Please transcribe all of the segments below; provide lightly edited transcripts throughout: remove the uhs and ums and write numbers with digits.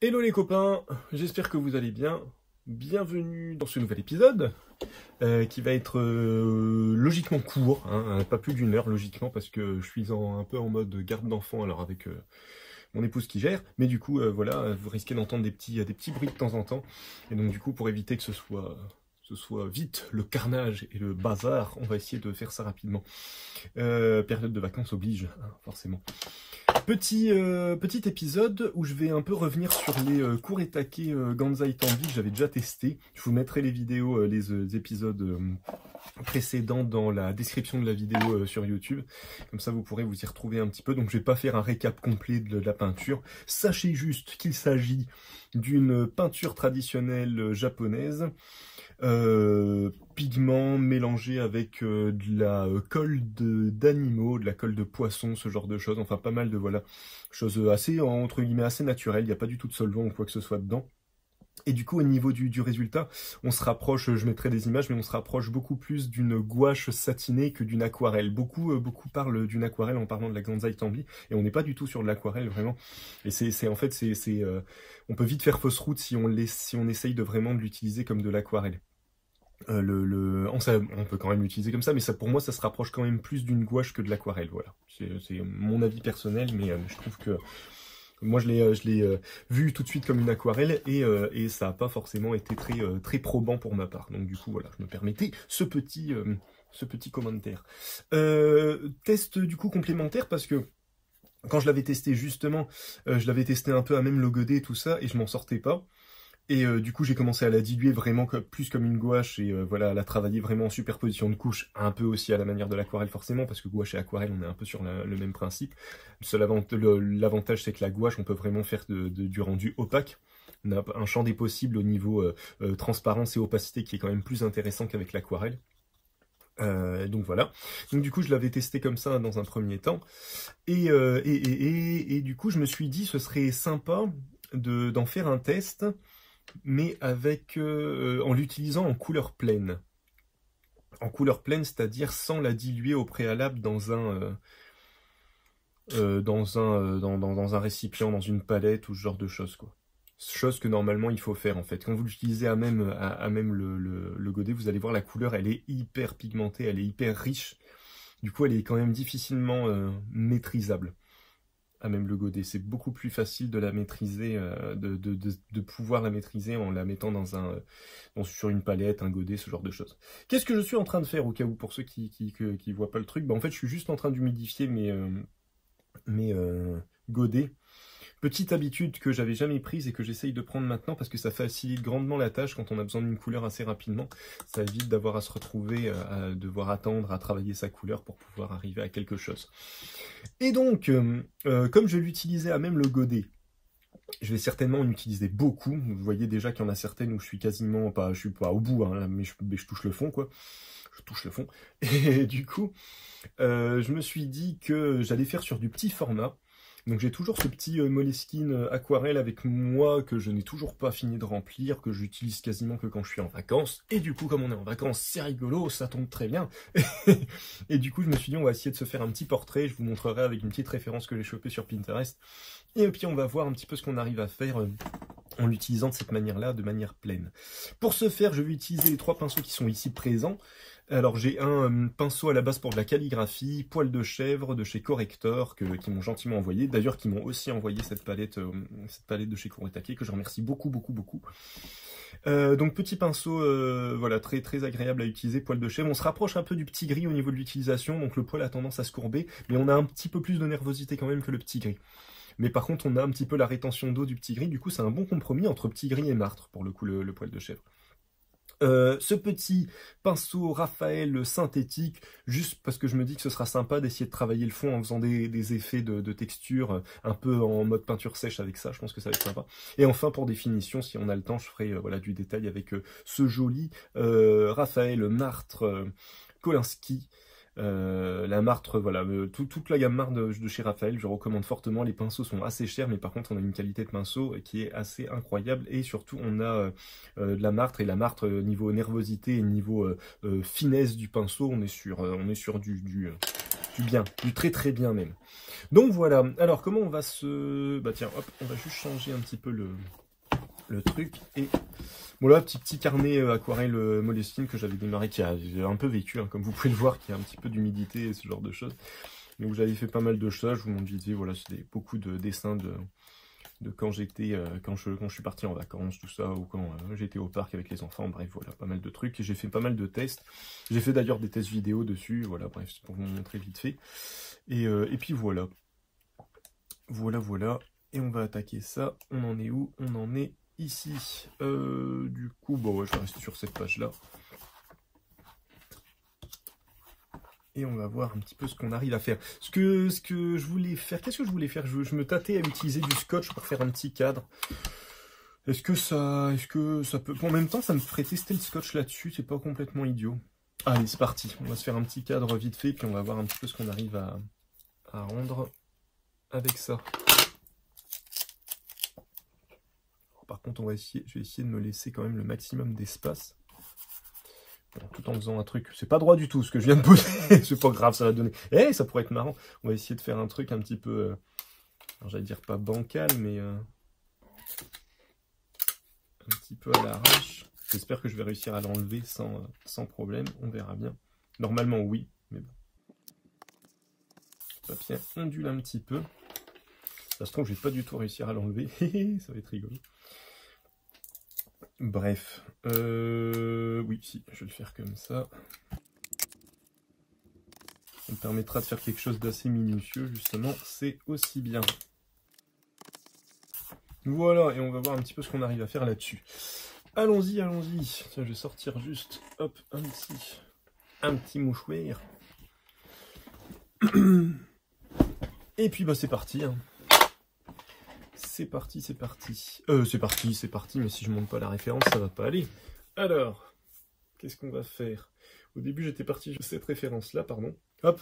Hello les copains, j'espère que vous allez bien. Bienvenue dans ce nouvel épisode qui va être logiquement court, hein, pas plus d'1 heure logiquement parce que je suis un peu en mode garde d'enfant alors avec mon épouse qui gère, mais du coup voilà, vous risquez d'entendre des petits bruits de temps en temps, et donc du coup pour éviter que ce soit vite le carnage et le bazar, on va essayer de faire ça rapidement. Période de vacances oblige, hein, forcément. Petit épisode où je vais un peu revenir sur les Kuretake Ganzai Tambi que j'avais déjà testé. Je vous mettrai les vidéos, les épisodes précédents dans la description de la vidéo sur YouTube. Comme ça, vous pourrez vous y retrouver un petit peu. Donc, je vais pas faire un récap complet de la peinture. Sachez juste qu'il s'agit d'une peinture traditionnelle japonaise. Pigments mélangés avec de la colle d'animaux, de la colle de poissons, ce genre de choses, enfin pas mal de voilà, choses assez, entre guillemets, assez naturelles, il n'y a pas du tout de solvant ou quoi que ce soit dedans. Et du coup, au niveau du résultat, on se rapproche, je mettrai des images, mais on se rapproche beaucoup plus d'une gouache satinée que d'une aquarelle. Beaucoup parlent d'une aquarelle en parlant de la Ganzai Tambi, et on n'est pas du tout sur de l'aquarelle, vraiment. Et on peut vite faire fausse route si on essaye de vraiment de l'utiliser comme de l'aquarelle. On peut quand même l'utiliser comme ça, mais ça, pour moi, ça se rapproche quand même plus d'une gouache que de l'aquarelle, voilà. C'est mon avis personnel, mais je trouve que moi, je l'ai vu tout de suite comme une aquarelle, et ça n'a pas forcément été très probant pour ma part. Donc du coup, voilà, je me permettais ce petit commentaire. Test du coup complémentaire, parce que quand je l'avais testé justement, je l'avais testé un peu à même le godet et tout ça, et je m'en sortais pas. Et du coup, j'ai commencé à la diluer vraiment plus comme une gouache, et voilà, à la travailler vraiment en superposition de couches, un peu aussi à la manière de l'aquarelle forcément, parce que gouache et aquarelle, on est un peu sur le même principe. L'avantage, c'est que la gouache, on peut vraiment faire du rendu opaque. On a un champ des possibles au niveau transparence et opacité qui est quand même plus intéressant qu'avec l'aquarelle. Donc voilà. Donc du coup, je l'avais testé comme ça dans un premier temps. Et du coup, je me suis dit, ce serait sympa d'en faire un test, mais en l'utilisant en couleur pleine. En couleur pleine, c'est-à-dire sans la diluer au préalable dans un récipient, dans une palette ou ce genre de choses, quoi. Chose que normalement il faut faire en fait. Quand vous l'utilisez à même le godet, vous allez voir la couleur, elle est hyper pigmentée, elle est hyper riche. Du coup, elle est quand même difficilement maîtrisable. À même le godet, c'est beaucoup plus facile de la maîtriser, de pouvoir la maîtriser en la mettant sur une palette, un godet, ce genre de choses. Qu'est-ce que je suis en train de faire au cas où pour ceux qui voient pas le truc? En fait, je suis juste en train d'humidifier mes godets. Petite habitude que j'avais jamais prise et que j'essaye de prendre maintenant parce que ça facilite grandement la tâche quand on a besoin d'une couleur assez rapidement. Ça évite d'avoir à se retrouver, à devoir attendre, à travailler sa couleur pour pouvoir arriver à quelque chose. Et donc, comme je l'utilisais à même le godet, je vais certainement en utiliser beaucoup. Vous voyez déjà qu'il y en a certaines où je suis pas au bout, hein, mais je touche le fond, quoi. Je touche le fond. Et du coup, je me suis dit que j'allais faire sur du petit format. Donc j'ai toujours ce petit Moleskine aquarelle avec moi que je n'ai toujours pas fini de remplir, que j'utilise quasiment que quand je suis en vacances. Et du coup, comme on est en vacances, c'est rigolo, ça tombe très bien. Et du coup, je me suis dit, on va essayer de se faire un petit portrait. Je vous montrerai avec une petite référence que j'ai chopée sur Pinterest. Et puis on va voir un petit peu ce qu'on arrive à faire en l'utilisant de cette manière-là, de manière pleine. Pour ce faire, je vais utiliser les 3 pinceaux qui sont ici présents. Alors j'ai un pinceau à la base pour de la calligraphie, poil de chèvre de chez Corrector, qui m'ont gentiment envoyé, d'ailleurs qui m'ont aussi envoyé cette palette de chez Kuretake, que je remercie beaucoup. Donc petit pinceau, voilà, très très agréable à utiliser, poil de chèvre. On se rapproche un peu du petit gris au niveau de l'utilisation, donc le poil a tendance à se courber, mais on a un petit peu plus de nervosité quand même que le petit gris. Mais par contre on a un petit peu la rétention d'eau du petit gris, du coup c'est un bon compromis entre petit gris et martre, pour le coup le poil de chèvre. Ce petit pinceau Raphaël synthétique, juste parce que je me dis que ce sera sympa d'essayer de travailler le fond en faisant des effets de texture, un peu en mode peinture sèche avec ça, je pense que ça va être sympa. Et enfin, pour définition, si on a le temps, je ferai voilà, du détail avec ce joli Raphaël Martre Kolinsky. La martre, voilà, toute la gamme martre de chez Raphaël, je recommande fortement. Les pinceaux sont assez chers, mais par contre on a une qualité de pinceau qui est assez incroyable, et surtout on a de la martre, et la martre niveau nervosité et niveau finesse du pinceau, on est sur du du bien, du très très bien même. Donc voilà, alors comment on va se... Bah tiens, hop, on va juste changer un petit peu le truc. Et voilà, petit carnet aquarelle Moleskine que j'avais démarré, qui a un peu vécu, hein, comme vous pouvez le voir, qui a un petit peu d'humidité et ce genre de choses. Donc j'avais fait pas mal de choses, je vous montre vite fait, voilà, c'était beaucoup de dessins de quand j'étais, quand je suis parti en vacances, tout ça, ou quand j'étais au parc avec les enfants, bref, voilà, pas mal de trucs. Et j'ai fait pas mal de tests. J'ai fait d'ailleurs des tests vidéo dessus, voilà, bref, c'est pour vous montrer vite fait. Et puis voilà. Voilà. Et on va attaquer ça. On en est où? On en est ici. Du coup, bon, ouais, je vais rester sur cette page-là. Et on va voir un petit peu ce qu'on arrive à faire. Ce que je voulais faire, qu'est-ce que je voulais faire? Je me tâtais à utiliser du scotch pour faire un petit cadre. Est-ce que ça peut... En même temps, ça me ferait tester le scotch là-dessus, c'est pas complètement idiot. Allez, c'est parti. On va se faire un petit cadre vite fait, puis on va voir un petit peu ce qu'on arrive à rendre avec ça. Alors, par contre, je vais essayer de me laisser quand même le maximum d'espace. Bon, tout en faisant un truc, c'est pas droit du tout ce que je viens de poser, c'est pas grave, ça va donner. Eh, ça pourrait être marrant. On va essayer de faire un truc un petit peu, alors j'allais dire pas bancal, mais un petit peu à l'arrache. J'espère que je vais réussir à l'enlever sans problème, on verra bien. Normalement oui, mais bon. Le papier ondule un petit peu. Ça se trouve, je vais pas du tout réussir à l'enlever, ça va être rigolo. Bref, oui, si, je vais le faire comme ça. Ça me permettra de faire quelque chose d'assez minutieux, justement, c'est aussi bien. Voilà, et on va voir un petit peu ce qu'on arrive à faire là-dessus. Allons-y, allons-y. Tiens, je vais sortir juste, hop, un petit mouchoir. Et puis, bah, c'est parti, hein. C'est parti, c'est parti, mais si je monte pas la référence, ça va pas aller. Alors, qu'est-ce qu'on va faire? Au début, j'étais parti sur cette référence-là, pardon. Hop.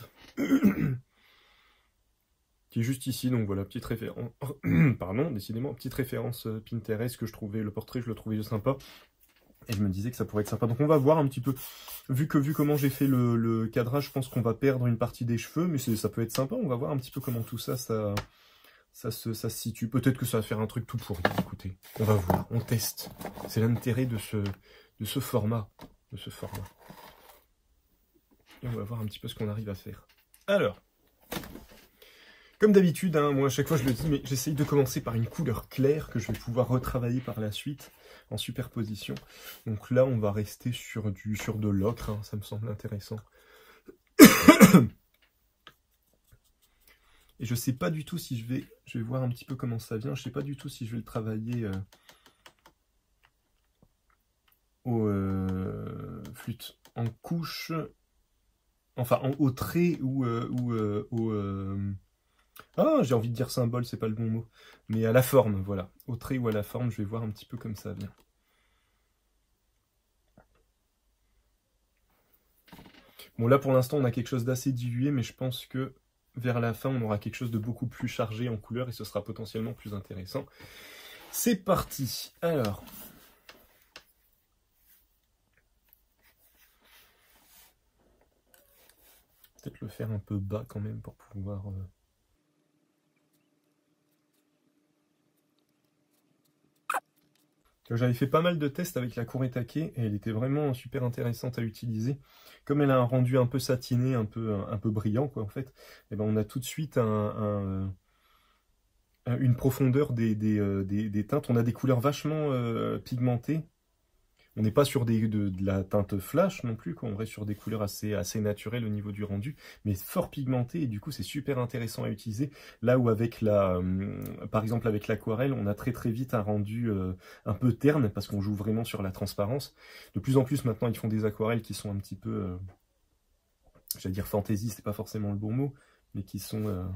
Qui est juste ici, donc voilà, petite référence. Pardon, décidément, petite référence Pinterest que je trouvais, le portrait, je le trouvais sympa. Et je me disais que ça pourrait être sympa. Donc on va voir un petit peu, vu comment j'ai fait le cadrage, je pense qu'on va perdre une partie des cheveux, mais ça peut être sympa. On va voir un petit peu comment tout ça se situe. Peut-être que ça va faire un truc tout pourri. Écoutez, on va voir, on teste. C'est l'intérêt de ce format. Et on va voir un petit peu ce qu'on arrive à faire. Alors, comme d'habitude, hein, moi à chaque fois je le dis, mais j'essaye de commencer par une couleur claire que je vais pouvoir retravailler par la suite en superposition. Donc là, on va rester sur de l'ocre, hein, ça me semble intéressant. Et je sais pas du tout si je vais voir un petit peu comment ça vient. Je sais pas du tout si je vais le travailler au flûte en couche, enfin au trait ou ah, j'ai envie de dire symbole, c'est pas le bon mot, mais à la forme, voilà, au trait ou à la forme. Je vais voir un petit peu comme ça vient. Bon, là pour l'instant on a quelque chose d'assez dilué, mais je pense que vers la fin on aura quelque chose de beaucoup plus chargé en couleur et ce sera potentiellement plus intéressant. C'est parti. Alors, peut-être le faire un peu bas quand même pour pouvoir... J'avais fait pas mal de tests avec la Kuretake et elle était vraiment super intéressante à utiliser. Comme elle a un rendu un peu satiné, un peu brillant quoi en fait, et ben on a tout de suite une profondeur des teintes. On a des couleurs vachement pigmentées. On n'est pas sur de la teinte flash non plus, quoi. On reste sur des couleurs assez naturelles au niveau du rendu, mais fort pigmentées, et du coup c'est super intéressant à utiliser. Là où avec par exemple avec l'aquarelle, on a très vite un rendu un peu terne, parce qu'on joue vraiment sur la transparence. De plus en plus maintenant, ils font des aquarelles qui sont un petit peu, j'allais dire fantasy, c'est pas forcément le bon mot, mais qui sont...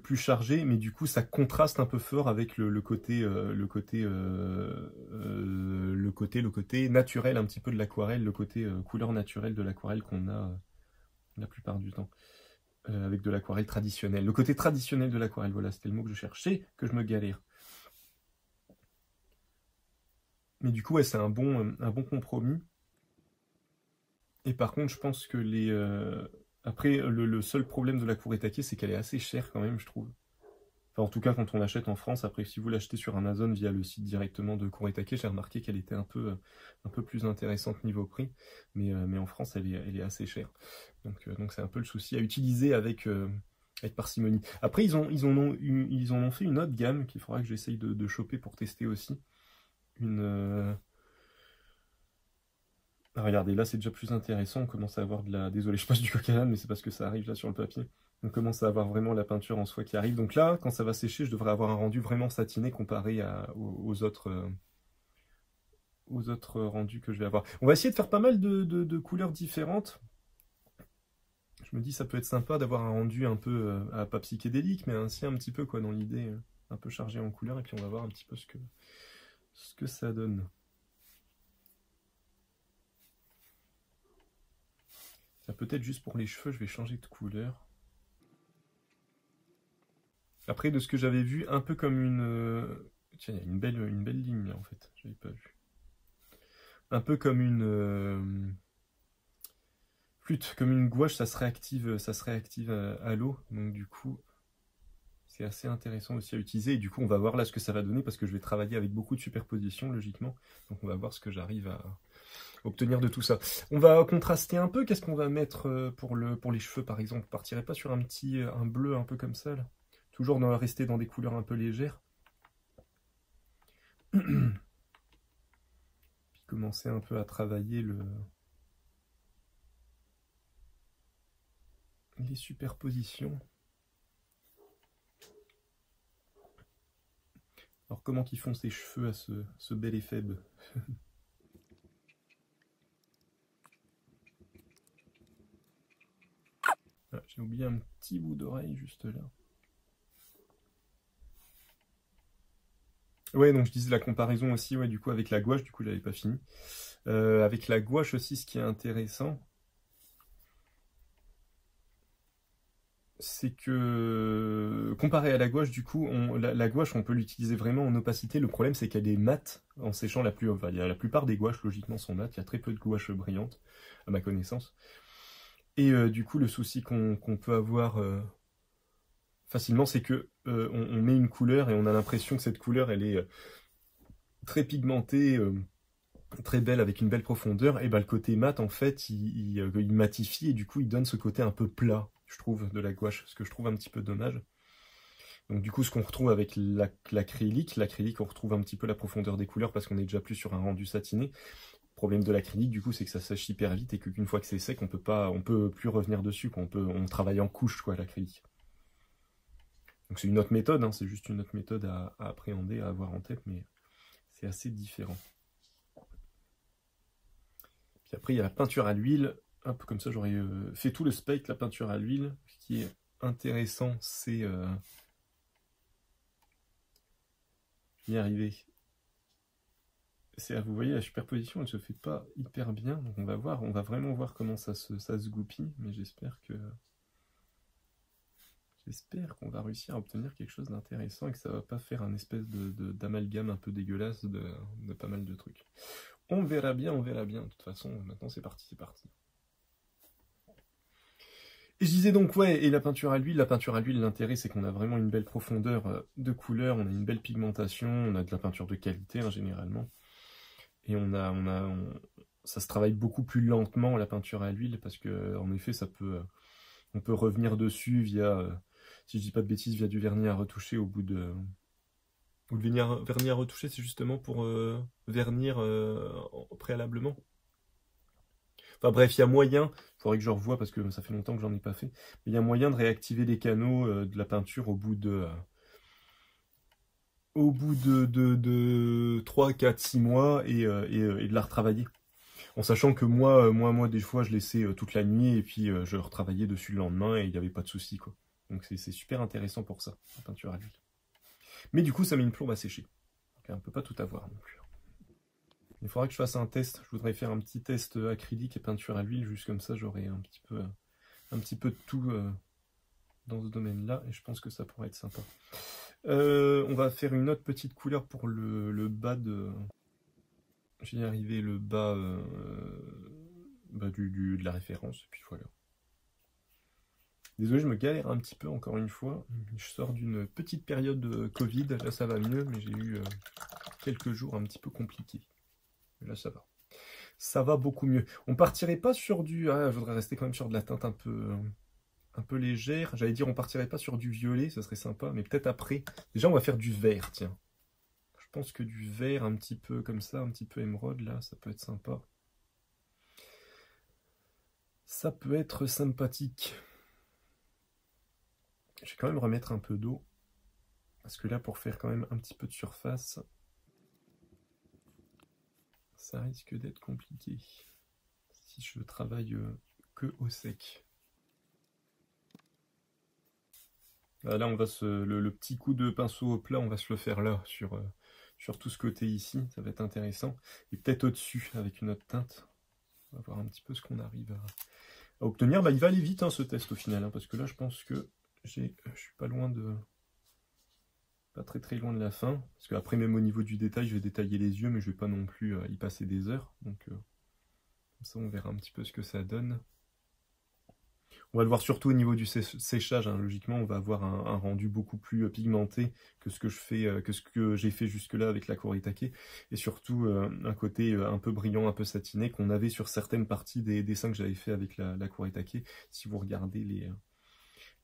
plus chargé, mais du coup ça contraste un peu fort avec le côté naturel un petit peu de l'aquarelle, le côté couleur naturelle de l'aquarelle qu'on a la plupart du temps, avec de l'aquarelle traditionnelle. Le côté traditionnel de l'aquarelle, voilà, c'était le mot que je cherchais, que je me galère. Mais du coup, ouais, c'est un bon compromis. Et par contre, je pense que les... Après, le seul problème de la Kuretake, c'est qu'elle est assez chère quand même, je trouve. Enfin, en tout cas, quand on l'achète en France. Après, si vous l'achetez sur Amazon via le site directement de Kuretake, j'ai remarqué qu'elle était un peu plus intéressante niveau prix. Mais en France, elle est assez chère. Donc c'est un peu le souci à utiliser avec parcimonie. Après, ils en ont fait une autre gamme qu'il faudra que j'essaye de choper pour tester aussi. Regardez, là c'est déjà plus intéressant, on commence à avoir de la... Désolé, je passe du coq à l'âne, mais c'est parce que ça arrive là sur le papier. On commence à avoir vraiment la peinture en soie qui arrive. Donc là, quand ça va sécher, je devrais avoir un rendu vraiment satiné comparé aux autres rendus que je vais avoir. On va essayer de faire pas mal de couleurs différentes. Je me dis ça peut être sympa d'avoir un rendu un peu, pas psychédélique, mais ainsi un petit peu quoi dans l'idée, un peu chargé en couleurs, et puis on va voir un petit peu ce que ça donne. Peut-être juste pour les cheveux, je vais changer de couleur. Après, de ce que j'avais vu, un peu comme une... Tiens, il y a une belle ligne là, en fait. J'avais pas vu. Un peu comme une... flûte, comme une gouache, ça se réactive à l'eau. Donc du coup, c'est assez intéressant aussi à utiliser. Et du coup, on va voir là ce que ça va donner, parce que je vais travailler avec beaucoup de superposition, logiquement. Donc on va voir ce que j'arrive à obtenir de tout ça. On va contraster un peu. Qu'est-ce qu'on va mettre pour les cheveux, par exemple? On partirait pas sur un bleu un peu comme ça, là? Toujours rester dans des couleurs un peu légères. Puis commencer un peu à travailler les superpositions. Alors comment qu'ils font ces cheveux à ce bel éphèbe? Ah, j'ai oublié un petit bout d'oreille juste là. Ouais, donc je disais la comparaison aussi, ouais, du coup, avec la gouache, du coup, j'avais pas fini. Avec la gouache aussi, ce qui est intéressant, c'est que, comparé à la gouache, du coup, la gouache, on peut l'utiliser vraiment en opacité. Le problème, c'est qu'elle est mate en séchant enfin, la plupart des gouaches, logiquement, sont mates. Il y a très peu de gouaches brillantes, à ma connaissance. Et du coup, le souci qu'on peut avoir facilement, c'est que on met une couleur et on a l'impression que cette couleur, elle est très pigmentée, très belle, avec une belle profondeur. Et ben le côté mat, en fait, il matifie et du coup, il donne ce côté un peu plat, je trouve, de la gouache, ce que je trouve un petit peu dommage. Donc du coup, ce qu'on retrouve avec l'acrylique, on retrouve un petit peu la profondeur des couleurs parce qu'on est déjà plus sur un rendu satiné. Le problème de l'acrylique, du coup, c'est que ça sèche hyper vite et qu'une fois que c'est sec, on peut plus revenir dessus, quoi. On travaille en couche, quoi, l'acrylique. Donc c'est une autre méthode, hein, c'est juste une autre méthode à appréhender, à avoir en tête, mais c'est assez différent. Puis après, il y a la peinture à l'huile. Un peu comme ça, j'aurais fait tout le spectre, la peinture à l'huile. Ce qui est intéressant, c'est... je vais y arriver. Vous voyez, la superposition, elle se fait pas hyper bien. Donc on va vraiment voir comment ça se goupille, mais j'espère qu'on va réussir à obtenir quelque chose d'intéressant et que ça va pas faire un espèce d'amalgame un peu dégueulasse de pas mal de trucs. On verra bien, on verra bien. De toute façon, maintenant c'est parti, c'est parti. Et je disais donc, ouais, et la peinture à l'huile, l'intérêt c'est qu'on a vraiment une belle profondeur de couleur, on a une belle pigmentation, on a de la peinture de qualité, hein, généralement. Et ça se travaille beaucoup plus lentement, la peinture à l'huile, parce que en effet, on peut revenir dessus via, si je dis pas de bêtises, via du vernis à retoucher au bout de... Ou le vernis à retoucher, c'est justement pour vernir préalablement. Enfin bref, il y a moyen, il faudrait que je revoie parce que ça fait longtemps que j'en ai pas fait, mais il y a moyen de réactiver les canaux de la peinture au bout de 3, 4, 6 mois et de la retravailler. En sachant que moi des fois, je laissais toute la nuit et puis je retravaillais dessus le lendemain et il n'y avait pas de souci, quoi. Donc c'est super intéressant pour ça, la peinture à l'huile. Mais du coup, ça met une plombe à sécher. Donc on ne peut pas tout avoir non plus. Il faudra que je fasse un test. Je voudrais faire un petit test acrylique et peinture à l'huile, juste comme ça, j'aurai un petit peu de tout dans ce domaine-là, et je pense que ça pourrait être sympa. On va faire une autre petite couleur pour le bas de... Je vais y arriver, le bas de la référence, et puis voilà. Désolé, je me galère un petit peu encore une fois. Je sors d'une petite période de Covid, là ça va mieux, mais j'ai eu quelques jours un petit peu compliqués. Là ça va. Ça va beaucoup mieux. On partirait pas sur du... Ah, je voudrais rester quand même sur de la teinte un peu légère. J'allais dire on partirait pas sur du violet, ça serait sympa, mais peut-être après. Déjà on va faire du vert, tiens. Je pense que du vert un petit peu comme ça, un petit peu émeraude, là, ça peut être sympa. Ça peut être sympathique. Je vais quand même remettre un peu d'eau. Parce que là, pour faire quand même un petit peu de surface, ça risque d'être compliqué. Si je travaille que au sec. Là, on va le petit coup de pinceau au plat, on va se le faire là, sur tout ce côté ici. Ça va être intéressant. Et peut-être au-dessus, avec une autre teinte. On va voir un petit peu ce qu'on arrive à obtenir. Il va aller vite, hein, ce test, au final. Hein, parce que là, je pense que je suis pas loin de... Pas très très loin de la fin. Parce qu'après, même au niveau du détail, je vais détailler les yeux, mais je vais pas non plus y passer des heures. Donc, comme ça, on verra un petit peu ce que ça donne. On va le voir surtout au niveau du séchage. Hein. Logiquement, on va avoir un rendu beaucoup plus pigmenté que ce que j'ai fait jusque-là avec la Kuretake. Et surtout, un côté un peu brillant, un peu satiné, qu'on avait sur certaines parties des dessins que j'avais fait avec la Kuretake, si vous regardez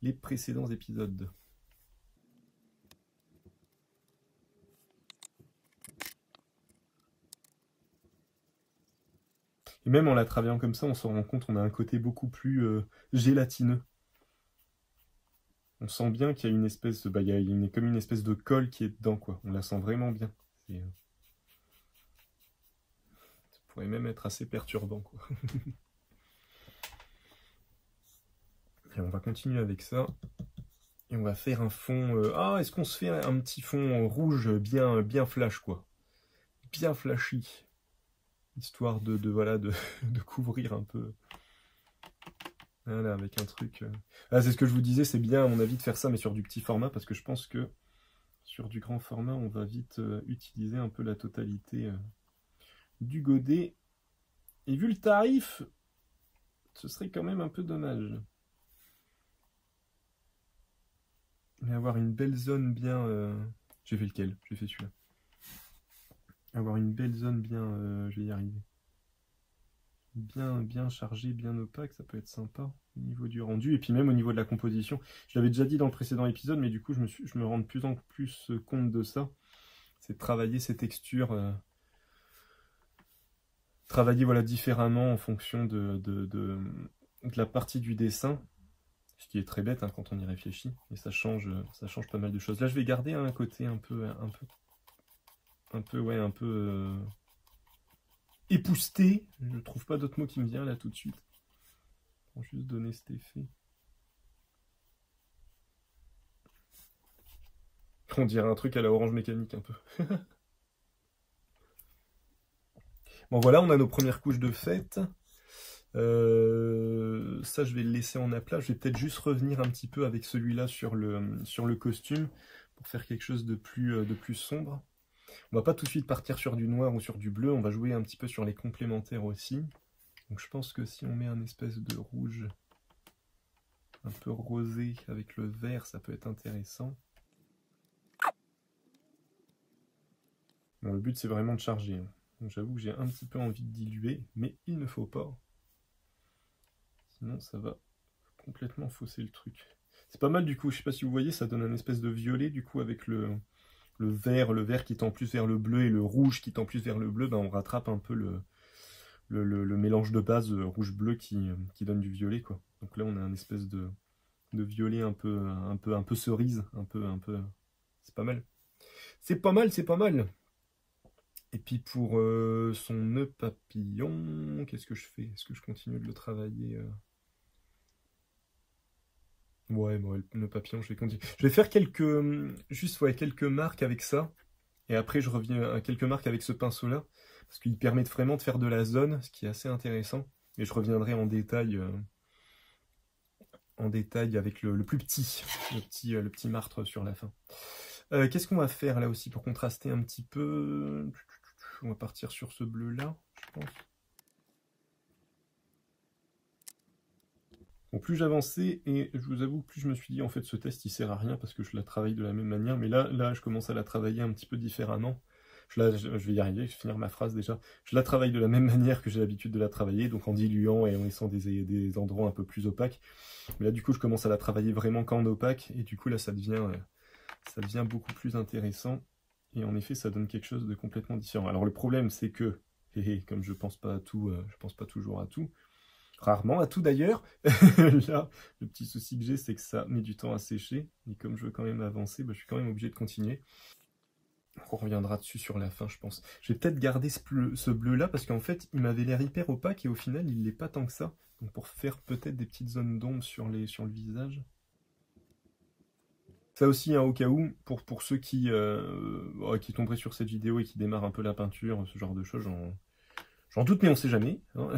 les précédents épisodes. Et même en la travaillant comme ça, on s'en rend compte, on a un côté beaucoup plus gélatineux. On sent bien qu'il y a une espèce de, il y a comme une espèce de colle qui est dedans, quoi. On la sent vraiment bien. Ça pourrait même être assez perturbant, quoi. Et on va continuer avec ça. Et on va faire un fond... est-ce qu'on se fait un petit fond rouge bien flash, quoi. Bien flashy. Histoire voilà, de couvrir un peu... Voilà, avec un truc... Ah, c'est ce que je vous disais, c'est bien, à mon avis, de faire ça, mais sur du petit format, parce que je pense que sur du grand format, on va vite utiliser un peu la totalité du godet. Et vu le tarif, ce serait quand même un peu dommage. Mais avoir une belle zone bien... J'ai fait lequel? J'ai fait celui-là. Avoir une belle zone bien... je vais y arriver. Bien chargée, bien opaque, ça peut être sympa au niveau du rendu. Et puis même au niveau de la composition. Je l'avais déjà dit dans le précédent épisode, mais du coup, je me rends de plus en plus compte de ça. C'est de travailler ces textures... travailler voilà, différemment en fonction de la partie du dessin. Ce qui est très bête hein, quand on y réfléchit, et ça change pas mal de choses. Là, je vais garder un côté un peu épousseté. Je ne trouve pas d'autre mot qui me vient là tout de suite. Pour juste donner cet effet. On dirait un truc à la Orange Mécanique un peu. Bon voilà, on a nos premières couches de fête. Ça je vais le laisser en aplat. Je vais peut-être juste revenir un petit peu avec celui-là sur le costume pour faire quelque chose de plus sombre. On va pas tout de suite partir sur du noir ou sur du bleu, on va jouer un petit peu sur les complémentaires aussi. Donc je pense que si on met un espèce de rouge un peu rosé avec le vert, ça peut être intéressant. Bon, le but c'est vraiment de charger. Donc j'avoue que j'ai un petit peu envie de diluer, mais il ne faut pas. Sinon ça va complètement fausser le truc. C'est pas mal du coup, je sais pas si vous voyez, ça donne un espèce de violet du coup avec le vert qui tend plus vers le bleu et le rouge qui tend plus vers le bleu, ben on rattrape un peu le mélange de base rouge-bleu qui donne du violet quoi. Donc là on a un espèce de violet un peu cerise, un peu c'est pas mal. C'est pas mal, c'est pas mal. Et puis pour son nœud papillon, qu'est-ce que je fais? Est-ce que je continue de le travailler Ouais, bon, le nœud papillon, je vais continuer. Je vais faire quelques marques avec ça. Et après, je reviens à quelques marques avec ce pinceau-là. Parce qu'il permet vraiment de faire de la zone, ce qui est assez intéressant. Et je reviendrai en détail avec le plus petit, le petit martre sur la fin. Qu'est-ce qu'on va faire là aussi pour contraster un petit peu? On va partir sur ce bleu-là, je pense. Bon, plus j'avançais, et je vous avoue, plus je me suis dit, en fait, ce test, il sert à rien, parce que je la travaille de la même manière, mais là, je commence à la travailler un petit peu différemment. Je vais y arriver, je vais finir ma phrase déjà. Je la travaille de la même manière que j'ai l'habitude de la travailler, donc en diluant et en laissant des endroits un peu plus opaques. Mais là, du coup, je commence à la travailler vraiment qu'en opaque, et du coup, là, ça devient beaucoup plus intéressant. Et en effet, ça donne quelque chose de complètement différent. Alors, le problème, c'est que, comme je pense pas à tout, je pense pas toujours à tout, rarement à tout d'ailleurs. Là, le petit souci que j'ai, c'est que ça met du temps à sécher. Et comme je veux quand même avancer, bah, je suis quand même obligé de continuer. On reviendra dessus sur la fin, je pense. Je vais peut-être garder ce bleu-là, parce qu'en fait, il m'avait l'air hyper opaque, et au final, il l'est pas tant que ça. Donc pour faire peut-être des petites zones d'ombre sur le visage. Ça aussi, hein, au cas où, pour ceux qui tomberaient sur cette vidéo et qui démarrent un peu la peinture, ce genre de choses, j'en doute, mais on sait jamais. Hein.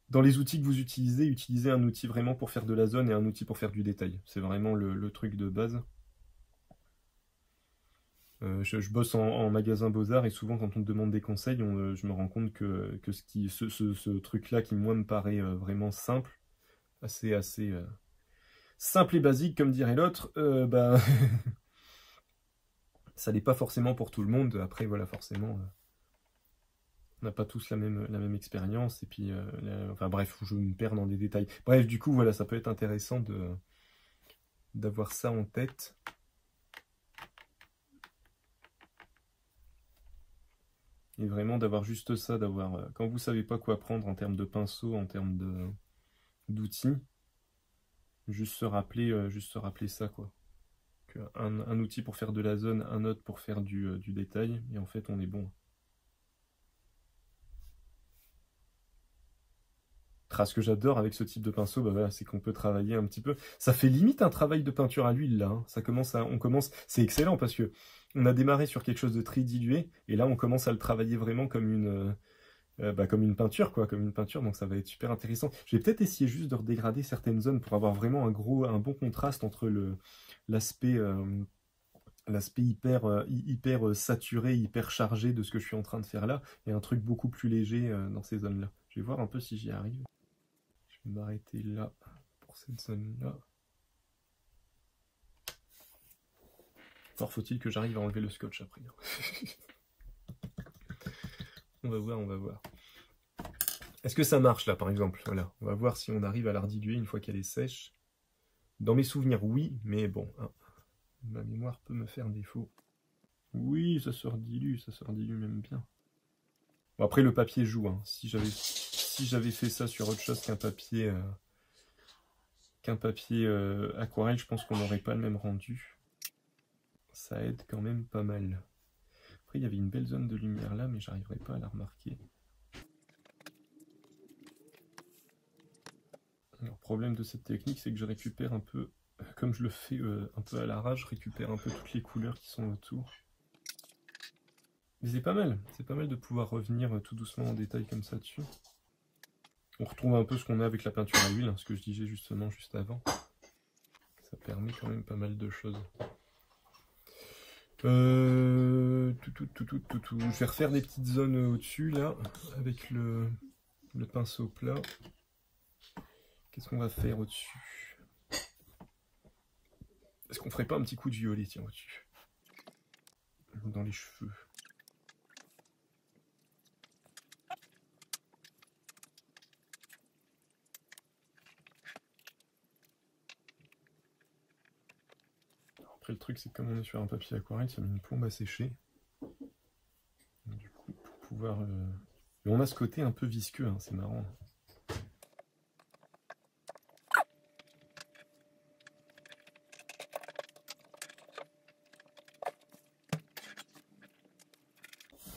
Dans les outils que vous utilisez, utilisez un outil vraiment pour faire de la zone et un outil pour faire du détail. C'est vraiment le truc de base. Je bosse en magasin Beaux-Arts, et souvent quand on me demande des conseils, je me rends compte que ce truc-là qui moi me paraît vraiment simple, assez simple et basique comme dirait l'autre, bah, ça n'est pas forcément pour tout le monde. Après voilà, forcément, on n'a pas tous la même expérience, et puis enfin bref, je me perds dans des détails. Bref, du coup voilà, ça peut être intéressant d'avoir ça en tête. Et vraiment d'avoir juste ça, d'avoir quand vous savez pas quoi prendre en termes de pinceau, en termes d'outils, juste se rappeler ça, quoi. Un outil pour faire de la zone, un autre pour faire du détail, et en fait on est bon. Ce que j'adore avec ce type de pinceau, bah voilà, c'est qu'on peut travailler un petit peu. Ça fait limite un travail de peinture à l'huile là. Hein. C'est excellent, parce que on a démarré sur quelque chose de très dilué, et là on commence à le travailler vraiment comme une peinture, quoi, comme une peinture. Donc ça va être super intéressant. Je vais peut-être essayer juste de redégrader certaines zones pour avoir vraiment un bon contraste entre l'aspect hyper saturé, hyper chargé de ce que je suis en train de faire là, et un truc beaucoup plus léger dans ces zones-là. Je vais voir un peu si j'y arrive. Je vais m'arrêter là pour cette zone-là. Encore faut-il que j'arrive à enlever le scotch après. On va voir, on va voir. Est-ce que ça marche là, par exemple? Voilà, on va voir si on arrive à la rediluer une fois qu'elle est sèche. Dans mes souvenirs, oui, mais bon, hein, ma mémoire peut me faire défaut. Oui, ça se redilue même bien. Bon, après, le papier joue. Hein. Si j'avais fait ça sur autre chose qu'un papier aquarelle, je pense qu'on n'aurait pas le même rendu. Ça aide quand même pas mal. Après, il y avait une belle zone de lumière là, mais j'arriverai pas à la remarquer. Le problème de cette technique, c'est que je récupère un peu, comme je le fais un peu à l'arrache, je récupère un peu toutes les couleurs qui sont autour. Mais c'est pas mal de pouvoir revenir tout doucement en détail comme ça dessus. On retrouve un peu ce qu'on a avec la peinture à l'huile, hein, ce que je disais justement juste avant. Ça permet quand même pas mal de choses. Je vais refaire des petites zones au-dessus là, avec le pinceau plat. Qu'est-ce qu'on va faire au-dessus? Est-ce qu'on ferait pas un petit coup de violet, tiens, au-dessus? Dans les cheveux. Après, le truc, c'est que comme on est sur un papier aquarelle, ça met une plombe à sécher. Du coup, pour pouvoir... Et on a ce côté un peu visqueux, hein, c'est marrant.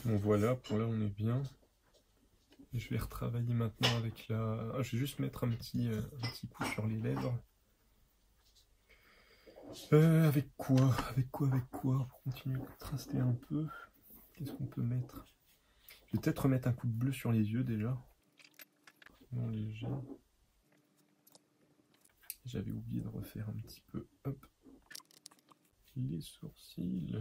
Bon voilà, pour là on est bien. Et je vais retravailler maintenant avec la... Ah, je vais juste mettre un petit coup sur les lèvres. Avec quoi pour continuer à contraster un peu. Qu'est-ce qu'on peut mettre? Je vais peut-être remettre un coup de bleu sur les yeux déjà. Non léger. J'avais oublié de refaire un petit peu. Hop. Les sourcils.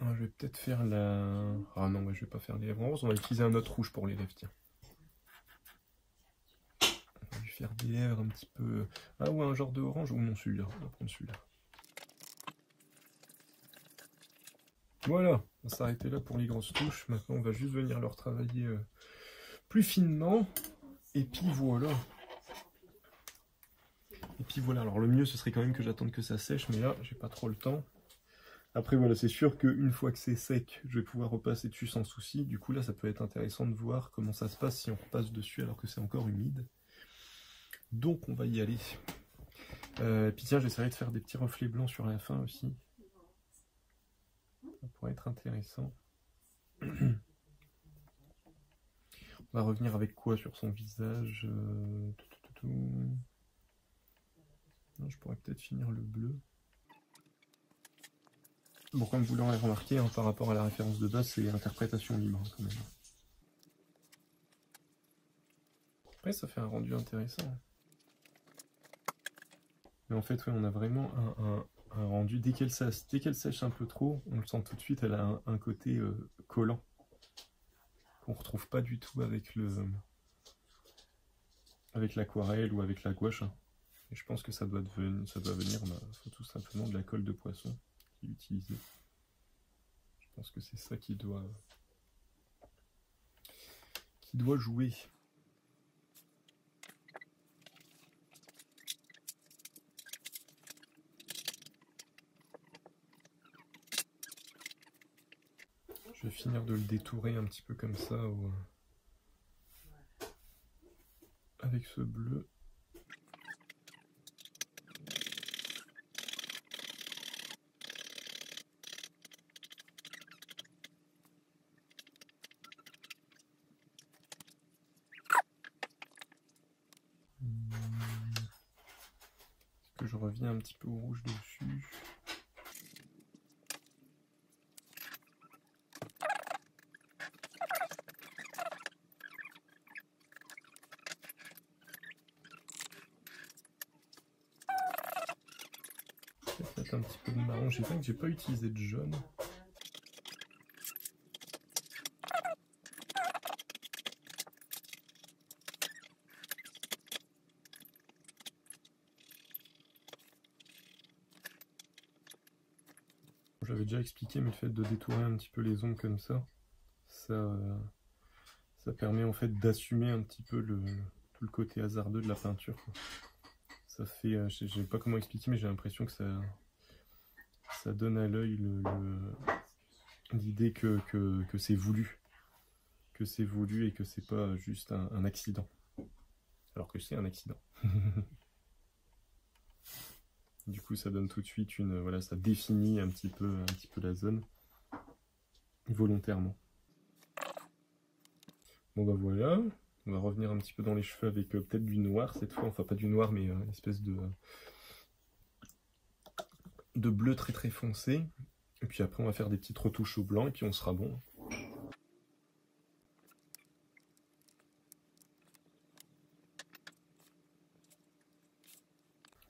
Ah, je vais peut-être faire la... Ah non, je vais pas faire les lèvres en rose. On va utiliser un autre rouge pour les lèvres, tiens. clair, un petit peu... Ah ouais, un genre de orange, ou non celui-là, on va prendre celui-là. Voilà, on va s'arrêter là pour les grosses touches. Maintenant, on va juste venir leur travailler plus finement. Et puis voilà. Et puis voilà, alors le mieux ce serait quand même que j'attende que ça sèche, mais là, j'ai pas trop le temps. Après voilà, c'est sûr qu'une fois que c'est sec, je vais pouvoir repasser dessus sans souci. Du coup là, ça peut être intéressant de voir comment ça se passe si on repasse dessus alors que c'est encore humide. Donc on va y aller. Puis tiens, j'essaierai de faire des petits reflets blancs sur la fin aussi. Ça pourrait être intéressant. On va revenir avec quoi sur son visage? Non, je pourrais peut-être finir le bleu. Bon, comme vous l'aurez remarqué, hein, par rapport à la référence de base, c'est l'interprétation libre quand même. Après, ça fait un rendu intéressant. Mais en fait, ouais, on a vraiment un rendu. Dès qu'elle sèche un peu trop, on le sent tout de suite, elle a un côté collant. Qu'on ne retrouve pas du tout avec l'aquarelle ou avec la gouache. Et je pense que ça doit venir tout simplement de la colle de poisson qui est utilisée. Je pense que c'est ça qui doit jouer. Je vais finir de le détourer un petit peu comme ça avec ce bleu. Est-ce que je reviens un petit peu au rouge dessus? Peut-être un petit peu de marron. J'ai vu que j'ai pas utilisé de jaune. J'avais déjà expliqué, mais le fait de détourer un petit peu les ombres comme ça permet en fait d'assumer un petit peu tout le côté hasardeux de la peinture, quoi. Ça fait, je sais pas comment expliquer, mais j'ai l'impression que ça donne à l'œil l'idée que c'est voulu. Que c'est voulu et que c'est pas juste un accident. Alors que c'est un accident. Du coup, ça donne tout de suite voilà, ça définit un petit peu la zone volontairement. Bon bah voilà, on va revenir un petit peu dans les cheveux avec peut-être du noir cette fois, enfin pas du noir mais une espèce de bleu très très foncé. Et puis après on va faire des petites retouches au blanc et puis on sera bon.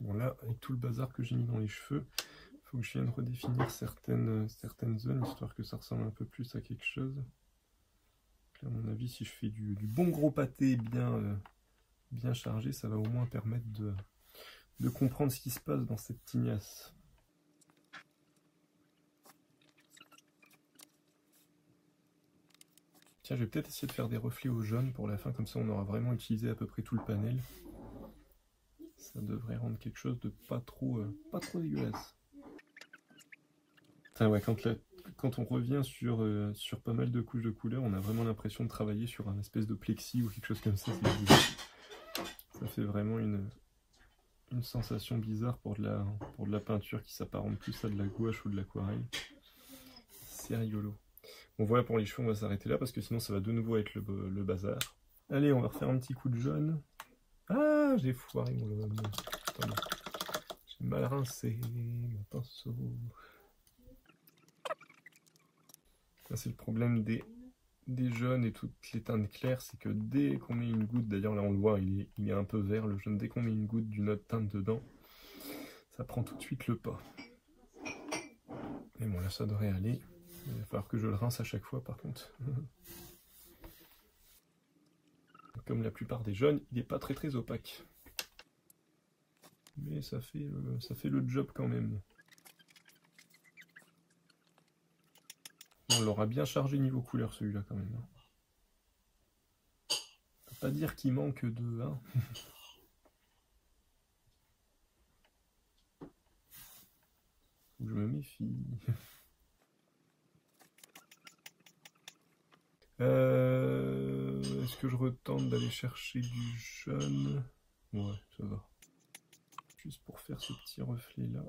Bon là, avec tout le bazar que j'ai mis dans les cheveux, il faut que je vienne redéfinir certaines zones, histoire que ça ressemble un peu plus à quelque chose. Donc là, à mon avis, si je fais du bon gros pâté bien chargé, ça va au moins permettre de comprendre ce qui se passe dans cette tignasse. Tiens, je vais peut-être essayer de faire des reflets au jaune pour la fin, comme ça on aura vraiment utilisé à peu près tout le panel. Ça devrait rendre quelque chose de pas trop dégueulasse. Putain, ouais, quand on revient sur pas mal de couches de couleurs, on a vraiment l'impression de travailler sur un espèce de plexi ou quelque chose comme ça. Ça fait vraiment une sensation bizarre pour de la peinture qui s'apparente plus à de la gouache ou de l'aquarelle. C'est rigolo. Bon voilà, pour les cheveux, on va s'arrêter là parce que sinon ça va de nouveau être le bazar. Allez, on va refaire un petit coup de jaune. Ah, j'ai foiré mon j'ai mal rincé mon pinceau. C'est le problème des jaunes et toutes les teintes claires, c'est que dès qu'on met une goutte, d'ailleurs là on le voit, il est un peu vert le jaune, dès qu'on met une goutte d'une autre teinte dedans, ça prend tout de suite le pas. Mais bon là ça devrait aller, il va falloir que je le rince à chaque fois par contre. Comme la plupart des jaunes, il n'est pas très opaque. Mais ça fait le job quand même. On l'aura bien chargé niveau couleur celui-là quand même. On peut pas dire qu'il manque de... Hein. Faut que je me méfie. Est-ce que je retente d'aller chercher du jaune? Ouais, ça va. Juste pour faire ce petit reflet là.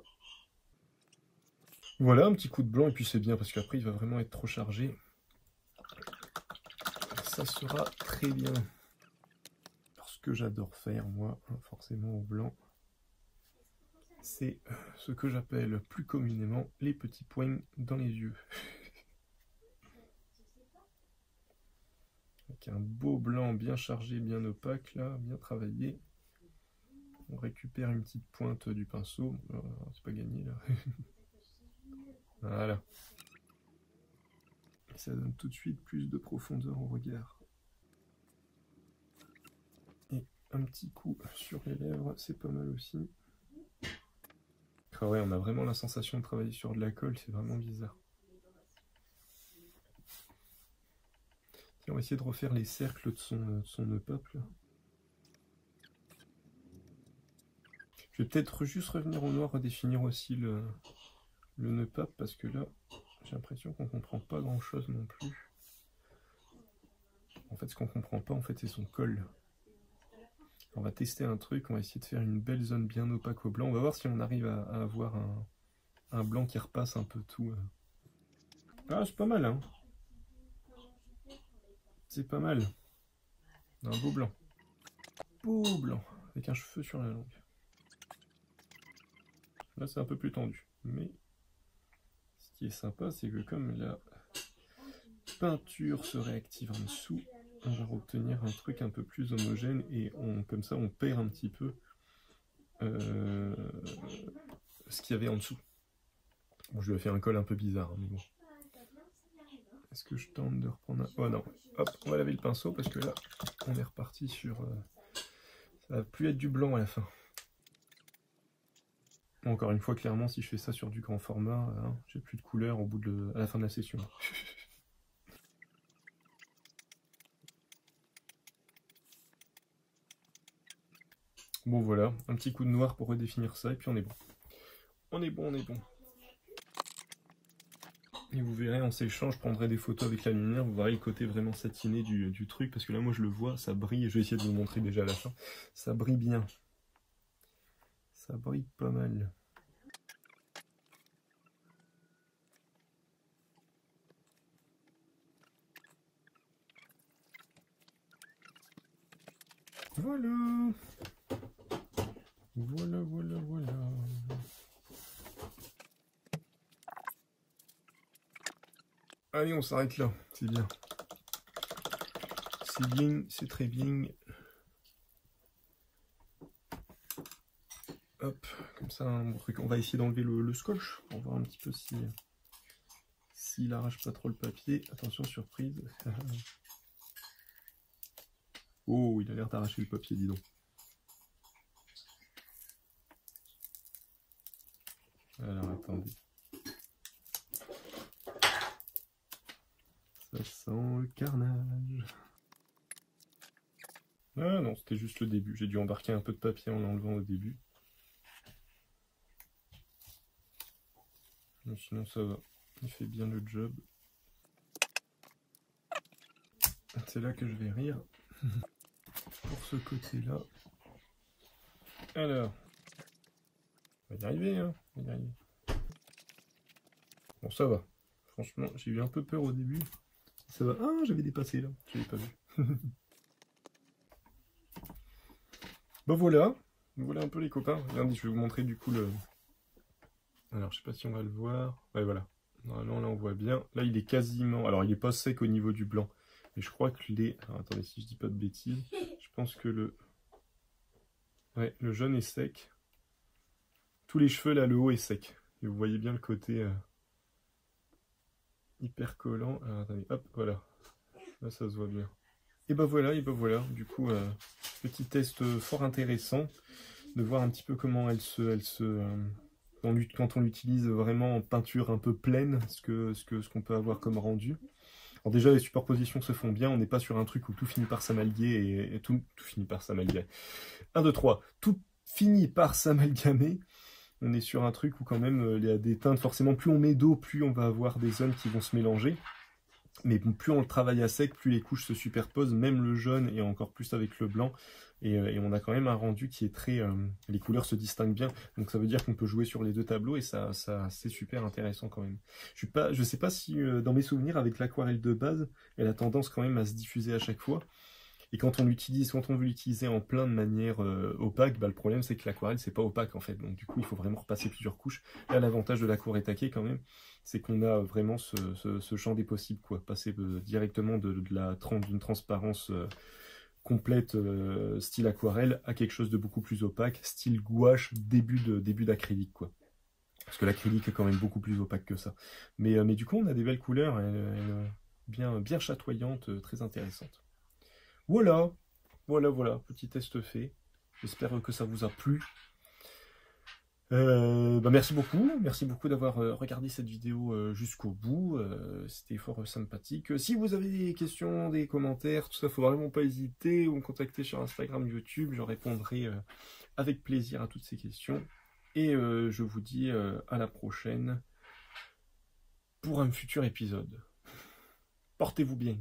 Voilà, un petit coup de blanc et puis c'est bien parce qu'après il va vraiment être trop chargé. Ça sera très bien. Alors, ce que j'adore faire moi, forcément au blanc, c'est ce que j'appelle plus communément les petits points dans les yeux. Avec un beau blanc bien chargé, bien opaque là, bien travaillé. On récupère une petite pointe du pinceau. C'est pas gagné là. Voilà. Ça donne tout de suite plus de profondeur au regard. Et un petit coup sur les lèvres, c'est pas mal aussi. Ah ouais, on a vraiment la sensation de travailler sur de la colle, c'est vraiment bizarre. Et on va essayer de refaire les cercles de son nœud pape là. Je vais peut-être juste revenir au noir, redéfinir aussi le nœud pape, parce que là, j'ai l'impression qu'on comprend pas grand chose non plus. En fait, ce qu'on comprend pas, en fait, c'est son col. On va tester un truc, on va essayer de faire une belle zone bien opaque au blanc. On va voir si on arrive à avoir un blanc qui repasse un peu tout. Ah, c'est pas mal, hein. C'est pas mal. Un beau blanc. Beau blanc, avec un cheveu sur la langue. Là, c'est un peu plus tendu. Mais ce qui est sympa, c'est que comme la peinture se réactive en dessous, on va obtenir un truc un peu plus homogène et comme ça, on perd un petit peu ce qu'il y avait en dessous. Bon, je lui ai fait un col un peu bizarre, mais bon. Est-ce que je tente de reprendre un... Oh non, hop, on va laver le pinceau parce que là, on est reparti sur... Ça va plus être du blanc à la fin. Bon, encore une fois, clairement, si je fais ça sur du grand format, hein, j'ai plus de couleur à la fin de la session. Bon voilà, un petit coup de noir pour redéfinir ça et puis on est bon. On est bon, on est bon. Et vous verrez, en séchant, je prendrai des photos avec la lumière, vous verrez le côté vraiment satiné du truc, parce que là, moi, je le vois, ça brille, et je vais essayer de vous montrer déjà à la fin. Ça brille bien. Ça brille pas mal. Voilà. Voilà, voilà, voilà. Allez, on s'arrête là, c'est bien. C'est bien, c'est très bien. Hop, comme ça, on va essayer d'enlever le scotch pour voir un petit peu s'il arrache pas trop le papier. Attention, surprise. Oh, il a l'air d'arracher le papier, dis donc. Alors, attendez. Ça sent le carnage. Ah non, c'était juste le début. J'ai dû embarquer un peu de papier en l'enlevant au début. Mais sinon, ça va. Il fait bien le job. C'est là que je vais rire. Pour ce côté-là. Alors. On va y arriver, hein. On va y arriver. Bon, ça va. Franchement, j'ai eu un peu peur au début. Ça va. Ah, j'avais dépassé là. Je l'avais pas vu. Bon, voilà. Voilà un peu les copains. Regardez, je vais vous montrer du coup le... Alors, je sais pas si on va le voir. Ouais, voilà. Normalement, là, on voit bien. Là, il est quasiment... Alors, il est pas sec au niveau du blanc. Mais je crois que les... Alors, attendez, si je dis pas de bêtises. Je pense que le... Ouais, le jaune est sec. Tous les cheveux, là, le haut est sec. Et vous voyez bien le côté hyper collant. Alors, attendez, hop, voilà. Là, ça se voit bien. Et ben voilà, du coup, petit test fort intéressant. de voir un petit peu comment quand on l'utilise vraiment en peinture un peu pleine, ce qu'on peut avoir comme rendu. Alors déjà, les superpositions se font bien, on n'est pas sur un truc où tout finit par s'amalguer et tout finit par s'amalgamer. 1, 2, 3, tout finit par s'amalgamer. On est sur un truc où quand même, il y a des teintes, forcément, plus on met d'eau, plus on va avoir des zones qui vont se mélanger. Mais bon, plus on le travaille à sec, plus les couches se superposent, même le jaune et encore plus avec le blanc. Et on a quand même un rendu qui est très... les couleurs se distinguent bien, donc ça veut dire qu'on peut jouer sur les deux tableaux et ça c'est super intéressant quand même. Je sais pas si dans mes souvenirs, avec l'aquarelle de base, elle a tendance quand même à se diffuser à chaque fois. Et quand on veut l'utiliser en plein de manière opaque, bah, le problème c'est que l'aquarelle c'est pas opaque en fait. Donc du coup il faut vraiment repasser plusieurs couches. Là l'avantage de l'aquarelle taquée quand même, c'est qu'on a vraiment ce champ des possibles, quoi. Passer directement d'une transparence complète style aquarelle à quelque chose de beaucoup plus opaque, style gouache, début d'acrylique, quoi. Parce que l'acrylique est quand même beaucoup plus opaque que ça. Mais du coup on a des belles couleurs, bien chatoyantes, très intéressantes. Voilà, voilà, petit test fait. J'espère que ça vous a plu. Merci beaucoup d'avoir regardé cette vidéo jusqu'au bout. C'était fort sympathique. Si vous avez des questions, des commentaires, tout ça, faut vraiment pas hésiter ou me contacter sur Instagram, YouTube. Je répondrai avec plaisir à toutes ces questions. Et je vous dis à la prochaine pour un futur épisode. Portez-vous bien.